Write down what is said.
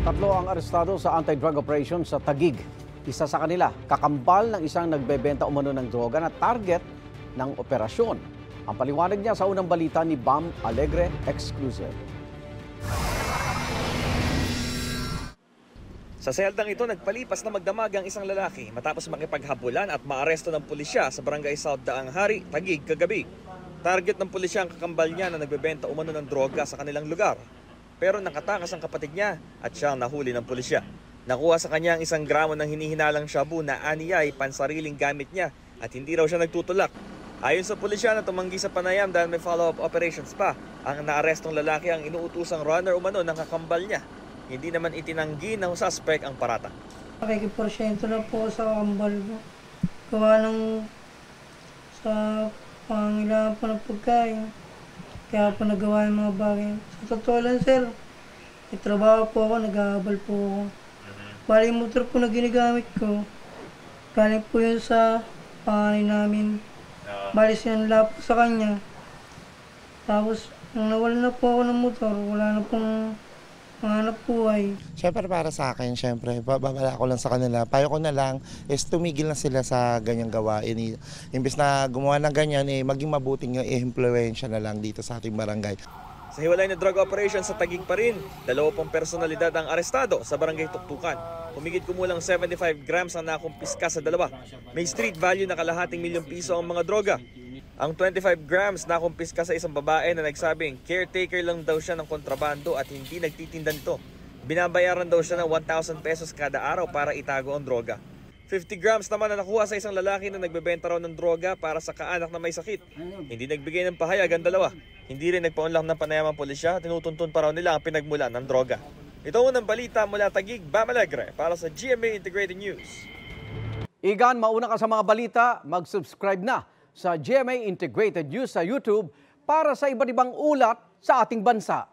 Tatlo ang arestado sa anti-drug operation sa Taguig. Isa sa kanila, kakambal ng isang nagbebenta umano ng droga na target ng operasyon. Ang paliwanag niya sa unang balita ni Bam Alegre Exclusive. Sa seldang ito, nagpalipas na magdamag ang isang lalaki matapos makipaghabulan at maaresto ng pulisya sa barangay South Daang Hari, Taguig, kagabi. Target ng pulisya ang kakambal niya na nagbebenta umano ng droga sa kanilang lugar. Pero nakatakas ang kapatid niya at siya ang nahuli ng pulisya. Nakuha sa kanya ang 1 gramo ng hinihinalang shabu na aniya ay pansariling gamit niya at hindi raw siya nagtutulak. Ayon sa pulisya na tumanggi sa panayam dahil may follow-up operations pa, ang naarestong lalaki ang inuutusang runner umano ng kakambal niya. Hindi naman itinanggi ng suspect ang paratang. Nakikiporsyento na po sa kakambal ko. Gawa ng sa pangangailangan po ng pagkain. Kaya po nagawa yung mga bagay. Sa totoo lang, sir, may trabaho po ako, nag-aabal po ako. Bali yung motor po na ginagamit ko, galing po yun sa panganay namin. Bali sinanla po sa kanya. Tapos, nung nawala na po ako ng motor, wala na pong hanap buhay. Siyempre para sa akin, siyempre, babala ko lang sa kanila. Payo ko na lang is tumigil na sila sa ganyang gawain. Imbes na gumawa ng ganyan, maging mabuting yung impluensya na lang dito sa ating barangay. Sa hiwalay na drug operation sa Taguig pa rin, 2 personalidad ang arestado sa barangay Tuktukan. Humigit kumulang 75 grams ang nakumpiska sa dalawa. May street value na kalahating ₱1,000,000 ang mga droga. Ang 25 grams nakumpiska sa isang babae na nagsabing caretaker lang daw siya ng kontrabando at hindi nagtitinda nito. Binabayaran daw siya ng ₱1,000 kada araw para itago ang droga. 50 grams naman na nakuha sa isang lalaki na nagbebenta raw ng droga para sa kaanak na may sakit. Hindi nagbigay ng pahayag ang dalawa. Hindi rin nagpaunlak ng panayam ang pulisya, tinutuntun pa raw nila ang pinagmulan ng droga. Ito ang unang balita mula Taguig, Bam Alegre para sa GMA Integrated News. Igan, mauna ka sa mga balita, mag-subscribe na sa GMA Integrated News sa YouTube para sa iba't ibang ulat sa ating bansa.